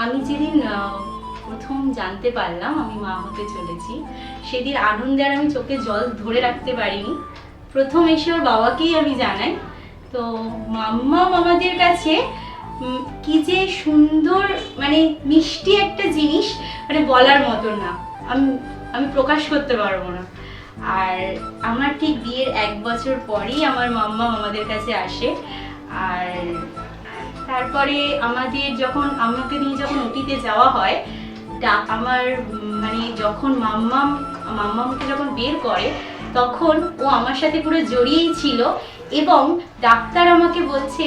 আমি যেদিন প্রথম জানতে পারলাম আমি মা হতে চলেছি, সেদিন আনন্দে আর আমি চোখে জল ধরে রাখতে পারিনি। প্রথম এসে ওর বাবাকেই আমি জানাই। তো মাম্মাম আমাদের কাছে কি যে সুন্দর, মানে মিষ্টি একটা জিনিস, মানে বলার মতো না, আমি প্রকাশ করতে পারবো না। আর আমার ঠিক বিয়ের 1 বছর পরেই আমার মাম্মাম আমাদের কাছে আসে। আর তারপরে আমাদের যখন আমাকে নিয়ে যখন ওটিতে যাওয়া হয়, আমার মানে যখন মাম্মামকে যখন বের করে তখন ও আমার সাথে পুরো জড়িয়েই ছিল। এবং ডাক্তার আমাকে বলছে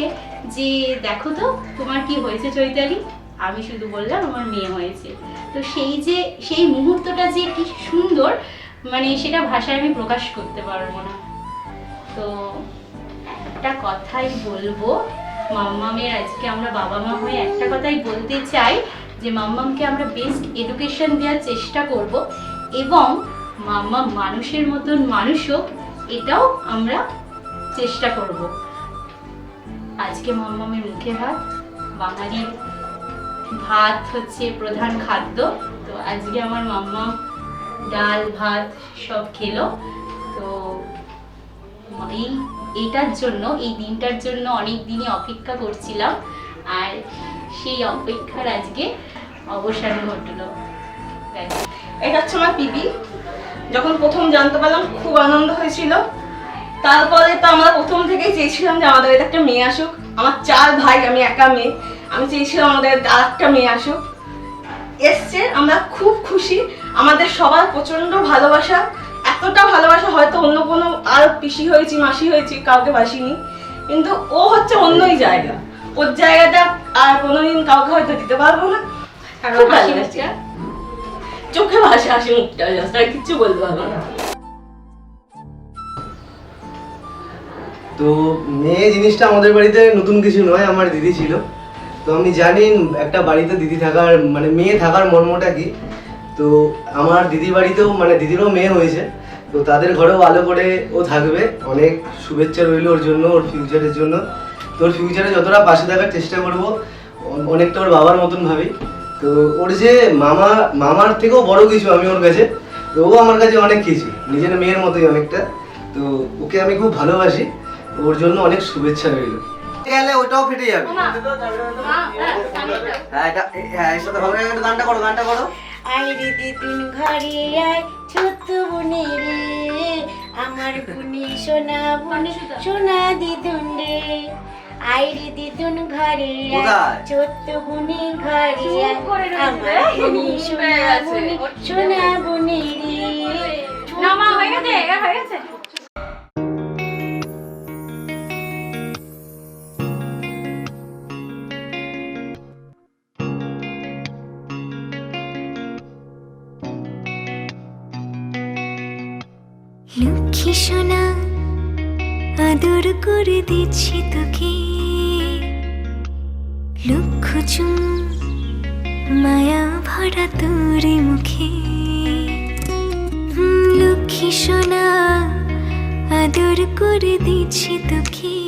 যে দেখো তো তোমার কি হয়েছে চৈতালি। আমি শুধু বললাম আমার মেয়ে হয়েছে। তো সেই মুহূর্তটা যে কি সুন্দর, মানে সেটা ভাষায় আমি প্রকাশ করতে পারবো না। তো একটা কথাই বলবো, মাম্মামের আজকে আমরা বাবা মা হয়ে একটা কথাই বলতে চাই যে মাম্মামকে আমরা বেস্ট এডুকেশন দেওয়ার চেষ্টা করব এবং মাম্মাম মানুষের মতন মানুষ হোক, এটাও আমরা চেষ্টা করব। আজকে মাম্মামের মুখে ভাত, বাঙালির ভাত হচ্ছে প্রধান খাদ্য। তো আজকে আমার মাম্মাম ডাল ভাত সব খেলো। তো এইটার জন্য, এই দিনটার জন্য অনেক দিনই অপেক্ষা করছিলাম, আর সেই অপেক্ষার আজকে অবসান ঘটলো। এটা হচ্ছে আমার পিপি। যখন প্রথম জানতে পারলাম খুব আনন্দ হয়েছিল। তারপরে তো আমরা প্রথম থেকেই চেয়েছিলাম যে আমাদের একটা মেয়ে আসুক। আমার 4 ভাই, আমি একা মেয়ে। আমি চেয়েছিলাম আমাদের আর একটা মেয়ে আসুক। এসছে, আমরা খুব খুশি। আমাদের সবার প্রচন্ড ভালোবাসা, এতটা ভালোবাসা হয়তো অন্য কোনো আর পিসি হয়েছি মাসি হয়েছি কাউকে বাসিনি, কিন্তু ও হচ্ছে অন্যই জায়গা। ওর জায়গাটা আর কোনোদিন কাউকে হয়তো দিতে পারবো না। চোখে ভাসে হাসি মুখটা, আর কিচ্ছু বলতে পারবো না। তো মেয়ে জিনিসটা আমাদের বাড়িতে নতুন কিছু নয়, আমার দিদি ছিল। তো আমি জানি একটা বাড়িতে দিদি থাকার, মানে মেয়ে থাকার মর্মটা কি। তো আমার দিদির বাড়িতেও, মানে দিদিরও মেয়ে হয়েছে। তো তাদের ঘরেও ভালো করে ও থাকবে। অনেক শুভেচ্ছা রইল ওর জন্য, ওর ফিউচারের জন্য। তো ওর ফিউচারে যতটা পাশে থাকার চেষ্টা করব, অনেকটা ওর বাবার মতন ভাবি। তো ওর যে মামার থেকেও বড় কিছু আমি ওর কাছে। তো ও আমার কাছে অনেক কিছু, নিজের মেয়ের মতোই অনেকটা। তো ওকে আমি খুব ভালোবাসি, ওর জন্য অনেক শুভেচ্ছা রইল। গেলে ওটাও ফেটে যাবে। হ্যাঁ, এর সাথে ভালো গানটা করো। আয় রে দিদুন ঘরে আয়, ছোট্ট বুনি রে, আমার বুনি সোনা দিদুন রে। আয় রে দিদুন ঘরে আয়, ছোট্ট বুনি ঘরে আয়, আমার বুনি সোনা বুনি রে। নামা হয়ে গেছে। লক্ষ্মী সোনা, আদর করে দিচ্ছি তোকে, লক্ষ চুমু মায়া ভরা তোর মুখে। লক্ষ্মী সোনা, আদর করে দিচ্ছি তোকে,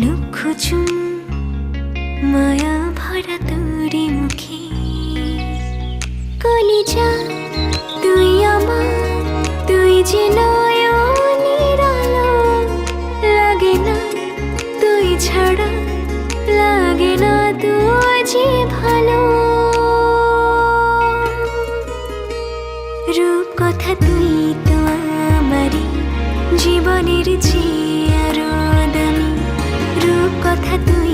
লক্ষ চুমু মায়া ভরা তোর মুখে। কলিজা তুই আমার, তুই যে নয়নের আলো, লাগে না তুই ছাড়া, লাগে না তুই যে ভালো। রূপ কথা তুই তো আমারই জীবনের চেয়ে আরো দামি, রূপ কথা তুই